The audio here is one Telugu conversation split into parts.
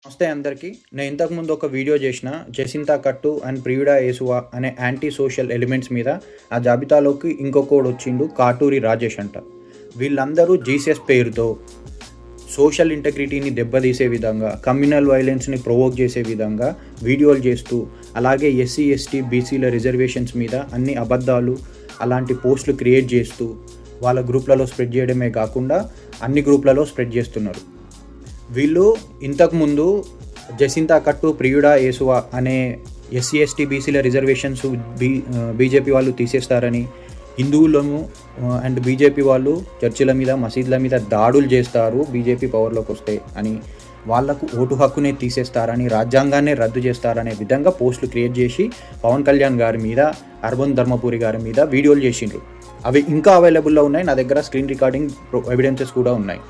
నమస్తే అందరికీ. నేను ఇంతకుముందు ఒక వీడియో చేసిన 'జసింతా కట్టు అండ్ ప్రియుడా యేసువా' అనే యాంటీ సోషల్ ఎలిమెంట్స్ మీద. ఆ జాబితాలోకి ఇంకొకడు వచ్చిండు, కాటూరి రాజేష్ అంట. వీళ్ళందరూ జీసస్ పేరుతో సోషల్ ఇంటెగ్రిటీని దెబ్బతీసే విధంగా, కమ్యూనల్ వైలెన్స్ని ప్రొవోక్ చేసే విధంగా వీడియోలు చేస్తూ, అలాగే ఎస్సీ ఎస్టీ బీసీల రిజర్వేషన్స్ మీద అన్ని అబద్ధాలు అలాంటి పోస్టులు క్రియేట్ చేస్తూ వాళ్ళ గ్రూప్లలో స్ప్రెడ్ చేయడమే కాకుండా అన్ని గ్రూప్లలో స్ప్రెడ్ చేస్తున్నారు. వీళ్ళు ఇంతకుముందు 'జసింతా కట్టు ప్రియుడా యేసువా' అనే ఎస్సీ ఎస్టీ బీసీల రిజర్వేషన్స్ బీజేపీ వాళ్ళు తీసేస్తారని, హిందువులను అండ్ బీజేపీ వాళ్ళు చర్చిల మీద మసీదుల మీద దాడులు చేస్తారు బీజేపీ పవర్లోకి వస్తే అని, వాళ్లకు ఓటు హక్కునే తీసేస్తారని, రాజ్యాంగాన్నే రద్దు చేస్తారనే విధంగా పోస్టులు క్రియేట్ చేసి పవన్ కళ్యాణ్ గారి మీద, అర్బన్ ధర్మపురి గారి మీద వీడియోలు చేసిండ్రు. అవి ఇంకా అవైలబుల్లో ఉన్నాయి. నా దగ్గర స్క్రీన్ రికార్డింగ్ ఎవిడెన్సెస్ కూడా ఉన్నాయి.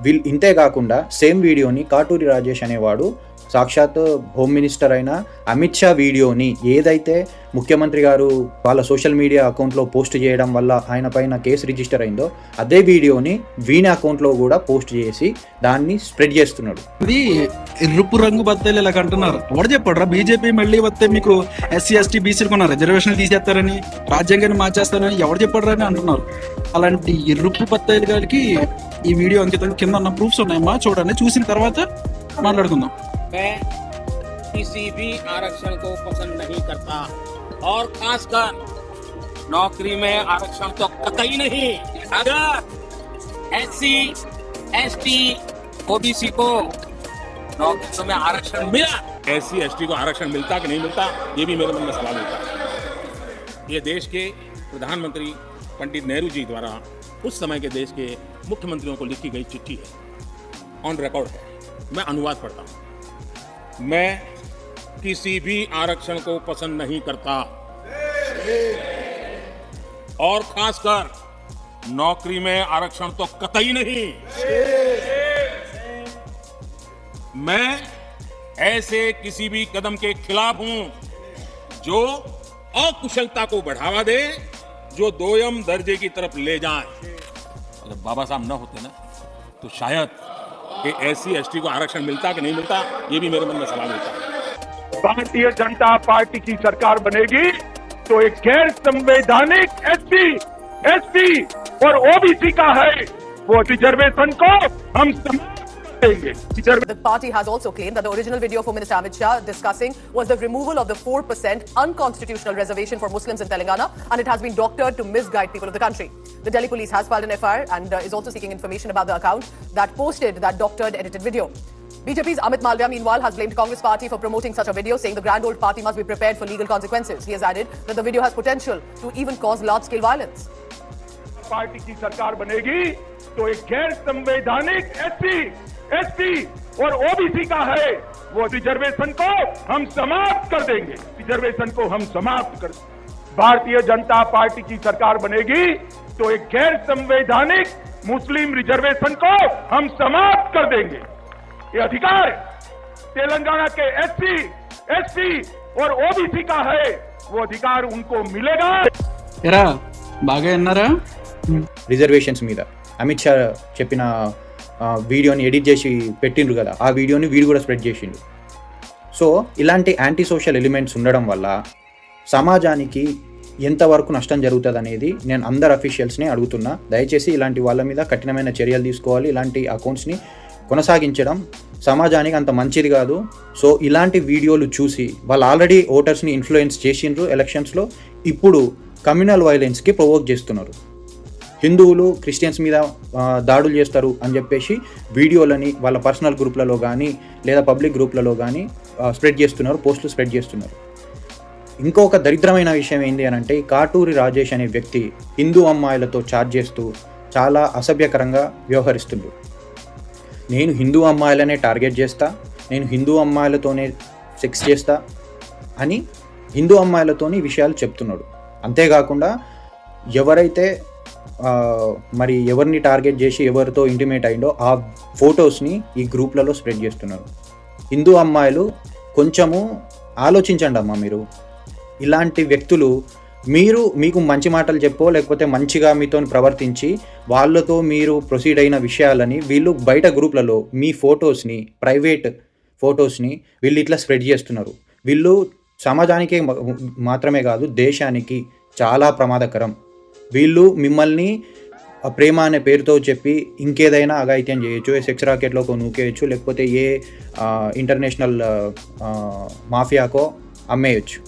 వీళ్ళు ఇంతే కాకుండా సేమ్ వీడియోని కాటూరి రాజేష్ అనేవాడు సాక్షాత్ హోమ్ మినిస్టర్ అయిన అమిత్ షా వీడియోని, ఏదైతే ముఖ్యమంత్రి గారు వాళ్ళ సోషల్ మీడియా అకౌంట్లో పోస్ట్ చేయడం వల్ల ఆయన పైన కేసు రిజిస్టర్ అయిందో అదే వీడియోని వీని అకౌంట్లో కూడా పోస్ట్ చేసి దాన్ని స్ప్రెడ్ చేస్తున్నాడు. ఇది ఎరుపు రంగు బత్తాయిలు ఇలా అంటున్నారు. ఎవరు చెప్పాడు? బీజేపీ మళ్ళీ వస్తే మీకు ఎస్సీ ఎస్టీ బీసీలకు ఉన్న రిజర్వేషన్ తీసేస్తారని, రాజ్యాంగాన్ని మార్చేస్తారని ఎవరు చెప్పాడు అని అంటున్నారు. అలాంటి ఎరుపు బత్తాయిలు గారికి ఈ వీడియో అంకితం కింద ఉన్న ప్రూఫ్స్ ఉన్నాయమ్మా, చూడండి. చూసిన తర్వాత మాట్లాడుకుందాం. मैं किसी भी आरक्षण को पसंद नहीं करता और खासकर नौकरी में आरक्षण तो कतई नहीं। अगर एससी एसटी ओबीसी को नौकरी में आरक्षण मिला, एससी एसटी को आरक्षण मिलता कि नहीं मिलता, ये भी मेरे मन में सवाल उठता है। ये देश के प्रधानमंत्री पंडित नेहरू जी द्वारा उस समय के देश के मुख्यमंत्रियों को लिखी गई चिट्ठी है, ऑन रिकॉर्ड है। मैं अनुवाद पढ़ता हूँ। मैं किसी भी आरक्षण को पसंद नहीं करता और खासकर नौकरी में आरक्षण तो कतई नहीं। मैं ऐसे किसी भी कदम के खिलाफ हूं जो अकुशलता को बढ़ावा दे, जो दोयम दर्जे की तरफ ले जाए। अगर बाबा साहब न होते ना तो शायद कि एससी एसटी को आरक्षण मिलता कि नहीं मिलता, ये भी मेरे मन में सवाल होता है। भारतीय जनता पार्टी की सरकार बनेगी तो एक गैर संवैधानिक एससी एसटी और ओबीसी का है वो रिजर्वेशन को हम The party has also claimed that the original video for Minister Amit Shah discussing was the removal of the 4% unconstitutional reservation for Muslims in Telangana, and it has been doctored to misguide people of the country. The Delhi police has filed an FIR and is also seeking information about the account that posted that doctored edited video. BJP's Amit Malviya, meanwhile, has blamed Congress party for promoting such a video, saying the grand old party must be prepared for legal consequences. He has added that the video has potential to even cause large-scale violence. Party की सरकार बनेगी तो एक गैर संवैधानिक एससी एसटी और ओबीसी का है वो रिजर्वेशन को हम समाप्त कर देंगे। रिजर्वेशन को हम समाप्त कर भारतीय जनता पार्टी की सरकार बनेगी तो एक गैर संवैधानिक मुस्लिम रिजर्वेशन को हम समाप्त कर देंगे। ये अधिकार तेलंगाना के एससी एसटी और ओबीसी का है, वो अधिकार उनको मिलेगा। ఎరా బాగా విన్నారా? రిజర్వేషన్స్ మీద అమిత్ షా చెప్పిన వీడియోని ఎడిట్ చేసి పెట్టిండ్రు కదా, ఆ వీడియోని వీడు కూడా స్ప్రెడ్ చేసిండు. సో ఇలాంటి యాంటీ సోషల్ ఎలిమెంట్స్ ఉండడం వల్ల సమాజానికి ఎంతవరకు నష్టం జరుగుతుంది అనేది నేను అందరు అఫీషియల్స్ని అడుగుతున్నా. దయచేసి ఇలాంటి వాళ్ళ మీద కఠినమైన చర్యలు తీసుకోవాలి. ఇలాంటి అకౌంట్స్ని కొనసాగించడం సమాజానికి అంత మంచిది కాదు. సో ఇలాంటి వీడియోలు చూసి వాళ్ళు ఆల్రెడీ ఓటర్స్ని ఇన్ఫ్లుయెన్స్ చేసిండ్రు ఎలక్షన్స్లో, ఇప్పుడు కమ్యూనల్ వైలెన్స్కి ప్రొవోక్ చేస్తున్నారు. హిందువులు క్రిస్టియన్స్ మీద దాడులు చేస్తారు అని చెప్పేసి వీడియోలని వాళ్ళ పర్సనల్ గ్రూప్లలో కానీ లేదా పబ్లిక్ గ్రూప్లలో కానీ స్ప్రెడ్ చేస్తున్నారు, పోస్టులు స్ప్రెడ్ చేస్తున్నారు. ఇంకొక దరిద్రమైన విషయం ఏంటి అని అంటే, కాటూరి రాజేష్ అనే వ్యక్తి హిందూ అమ్మాయిలతో చాట్ చేస్తూ చాలా అసభ్యకరంగా వ్యవహరిస్తుండ్రు. నేను హిందూ అమ్మాయిలనే టార్గెట్ చేస్తా, నేను హిందూ అమ్మాయిలతోనే సెక్స్ చేస్తా అని హిందూ అమ్మాయిలతోని విషయాలు చెప్తున్నాడు. అంతేకాకుండా ఎవరైతే మరి ఎవరిని టార్గెట్ చేసి ఎవరితో ఇంటిమేట్ అయిందో ఆ ఫొటోస్ని ఈ గ్రూప్లలో స్ప్రెడ్ చేస్తున్నారు. హిందూ అమ్మాయిలు కొంచెము ఆలోచించండి అమ్మా. మీరు ఇలాంటి వ్యక్తులు మీకు మంచి మాటలు చెప్పో లేకపోతే మంచిగా మీతో ప్రవర్తించి వాళ్ళతో మీరు ప్రొసీడ్ అయిన విషయాలని వీళ్ళు బయట గ్రూప్లలో మీ ఫొటోస్ని ప్రైవేట్ ఫొటోస్ని వీళ్ళు ఇట్లా స్ప్రెడ్ చేస్తున్నారు. వీళ్ళు సమాజానికి మాత్రమే కాదు, దేశానికి చాలా ప్రమాదకరం. వీళ్ళు మిమ్మల్ని ప్రేమ అనే పేరుతో చెప్పి ఇంకేదైనా అఘాయిత్యం చేయొచ్చు. ఏ సెక్స్ రాకెట్లోకో నూకేయచ్చు, లేకపోతే ఏ ఇంటర్నేషనల్ మాఫియాకో అమ్మేయచ్చు,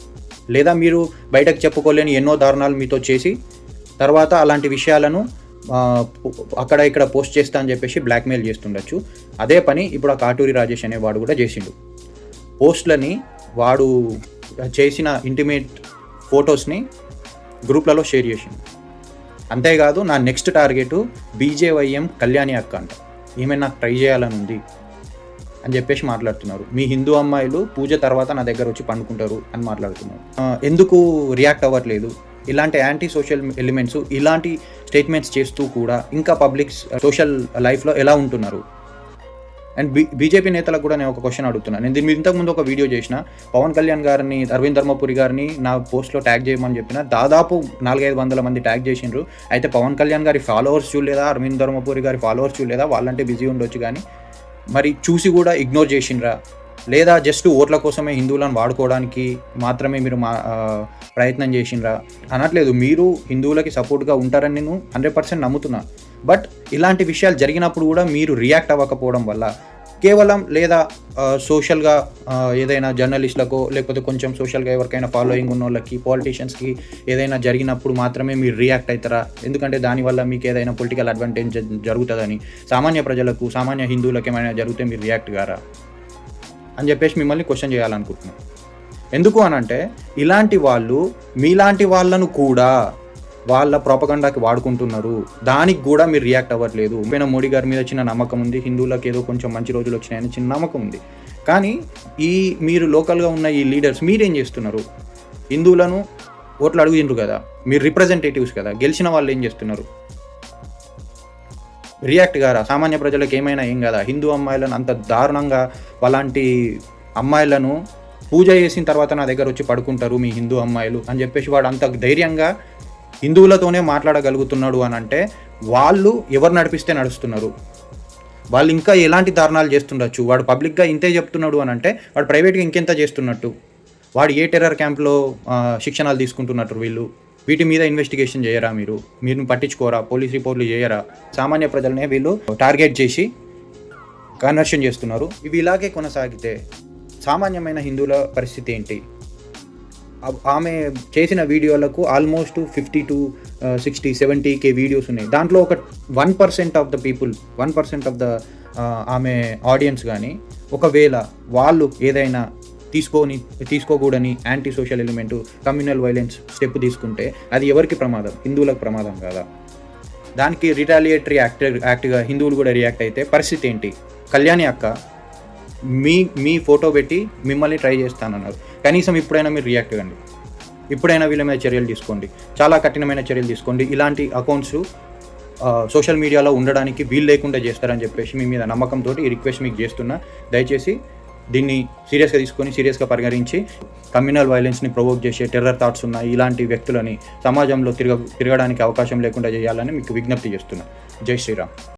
లేదా మీరు బయటకు చెప్పుకోలేని ఎన్నో దారుణాలు మీతో చేసి తర్వాత అలాంటి విషయాలను అక్కడ ఇక్కడ పోస్ట్ చేస్తా అని చెప్పేసి బ్లాక్మెయిల్ చేస్తుండొచ్చు. అదే పని ఇప్పుడు ఆ కాటూరి రాజేష్ అనేవాడు కూడా చేసిండు. పోస్ట్లని వాడు చేసిన ఇంటిమేట్ ఫొటోస్ని గ్రూప్లలో షేర్ చేసిండు. అంతేకాదు నా నెక్స్ట్ టార్గెట్ బీజేవైఎం కళ్యాణి అక్క అంట, ఈమె నాకు ట్రై చేయాలని ఉంది అని చెప్పేసి మాట్లాడుతున్నారు. మీ హిందూ అమ్మాయిలు పూజ తర్వాత నా దగ్గర వచ్చి పండుకుంటారు అని మాట్లాడుతున్నారు. ఎందుకు రియాక్ట్ అవ్వట్లేదు? ఇలాంటి యాంటీ సోషల్ ఎలిమెంట్స్ ఇలాంటి స్టేట్మెంట్స్ చేస్తూ కూడా ఇంకా పబ్లిక్ సోషల్ లైఫ్లో ఎలా ఉంటున్నారు? అండ్ బీజేపీ నేతలకు కూడా నేను ఒక క్వశ్చన్ అడుగుతున్నాను. నేను దీని ఇంతకుముందు ఒక వీడియో చేసిన, పవన్ కళ్యాణ్ గారిని, అరవింద్ ధర్మపురి గారిని నా పోస్ట్లో ట్యాగ్ చేయమని చెప్పిన, దాదాపు 400-500 మంది ట్యాగ్ చేసిండ్రు. అయితే పవన్ కళ్యాణ్ గారి ఫాలోవర్స్ చూడలేదా, అరవింద్ ధర్మపురి గారి ఫాలోవర్స్ చూడలేదా? వాళ్ళంటే బిజీ ఉండొచ్చు, కానీ మరి చూసి కూడా ఇగ్నోర్ చేసిండ్రా? లేదా జస్ట్ ఓట్ల కోసమే హిందువులను వాడుకోవడానికి మాత్రమే మీరు ప్రయత్నం చేసిండ్రా? అనట్లేదు, మీరు హిందువులకి సపోర్ట్గా ఉంటారని నేను 100% నమ్ముతున్నా. బట్ ఇలాంటి విషయాలు జరిగినప్పుడు కూడా మీరు రియాక్ట్ అవ్వకపోవడం వల్ల కేవలం లేదా సోషల్గా ఏదైనా జర్నలిస్టులకో లేకపోతే కొంచెం సోషల్గా ఎవరికైనా ఫాలోయింగ్ ఉన్న వాళ్ళకి, పాలిటీషియన్స్కి ఏదైనా జరిగినప్పుడు మాత్రమే మీరు రియాక్ట్ అవుతారా? ఎందుకంటే దానివల్ల మీకు ఏదైనా పొలిటికల్ అడ్వాంటేజ్ జరుగుతుందని, సామాన్య ప్రజలకు, సామాన్య హిందువులకు ఏమైనా జరిగితే మీరు రియాక్ట్ కారా అని చెప్పేసి మిమ్మల్ని క్వశ్చన్ చేయాలనుకుంటున్నాను. ఎందుకు అనంటే ఇలాంటి వాళ్ళు మీలాంటి వాళ్ళను కూడా వాళ్ళ ప్రోపగండాకి వాడుకుంటున్నారు. దానికి కూడా మీరు రియాక్ట్ అవ్వట్లేదు. పైన మోడీ గారి మీద చిన్న నమ్మకం ఉంది, హిందువులకు ఏదో కొంచెం మంచి రోజులు వచ్చినాయని చిన్న నమ్మకం ఉంది. కానీ మీరు లోకల్గా ఉన్న ఈ లీడర్స్ మీరేం చేస్తున్నారు? హిందువులను ఓట్లు అడుగుతుండ్రు కదా, మీరు రిప్రజెంటేటివ్స్ కదా, గెలిచిన వాళ్ళు ఏం చేస్తున్నారు? రియాక్ట్ గారా? సామాన్య ప్రజలకు ఏమైనా ఏం కదా? హిందూ అమ్మాయిలను అంత దారుణంగా, అలాంటి అమ్మాయిలను పూజ చేసిన తర్వాత నా దగ్గర వచ్చి పడుకుంటారు మీ హిందూ అమ్మాయిలు అని చెప్పేసి వాడు అంత ధైర్యంగా హిందువులతోనే మాట్లాడగలుగుతున్నాడు అని అంటే వాళ్ళు ఎవరు నడిపిస్తే నడుస్తున్నారు? వాళ్ళు ఇంకా ఎలాంటి దారుణాలు చేస్తుండొచ్చు? వాడు పబ్లిక్గా ఇంతే చెప్తున్నాడు అని అంటే వాడు ప్రైవేట్గా ఇంకెంత చేస్తున్నట్టు? వాడు ఏ టెర్రర్ క్యాంప్లో శిక్షణాలు తీసుకుంటున్నట్టు? వీటి మీద ఇన్వెస్టిగేషన్ చేయరా? మీరు పట్టించుకోరా? పోలీస్ రిపోర్ట్లు చేయరా? సామాన్య ప్రజలనే వీళ్ళు టార్గెట్ చేసి కన్వర్షన్ చేస్తున్నారు. ఇవి ఇలాగే కొనసాగితే సామాన్యమైన హిందువుల పరిస్థితి ఏంటి? ఆమె చేసిన వీడియోలకు ఆల్మోస్ట్ 50 to 60, 70K వీడియోస్ ఉన్నాయి. దాంట్లో ఒక 1% of the people, 1% of the ఆమె ఆడియన్స్ కానీ ఒకవేళ వాళ్ళు ఏదైనా తీసుకోకూడని anti social element, communal violence step తీసుకుంటే అది ఎవరికి ప్రమాదం? హిందువులకు ప్రమాదం కాదా? దానికి రిటాలియేటరీ యాక్ట్గా హిందువులు కూడా రియాక్ట్ అయితే పరిస్థితి ఏంటి? కళ్యాణి అక్క మీ ఫోటో పెట్టి మిమ్మల్ని ట్రై చేస్తానన్నారు. కనీసం ఇప్పుడైనా మీరు రియాక్ట్ అవ్వండి. ఇప్పుడైనా వీళ్ళ మీద చర్యలు తీసుకోండి, చాలా కఠినమైన చర్యలు తీసుకోండి. ఇలాంటి అకౌంట్స్ సోషల్ మీడియాలో ఉండడానికి వీలు లేకుండా చేస్తారని చెప్పేసి మీ మీద నమ్మకంతో ఈ రిక్వెస్ట్ మీకు చేస్తున్నా. దయచేసి దీన్ని సీరియస్గా తీసుకొని సీరియస్గా పరిగణించి కమ్యూనల్ వైలెన్స్ని ప్రొవోక్ చేసే టెర్రర్ థాట్స్ ఉన్న ఇలాంటి వ్యక్తులని సమాజంలో తిరగడానికి అవకాశం లేకుండా చేయాలని మీకు విజ్ఞప్తి చేస్తున్నా. జై శ్రీరామ్.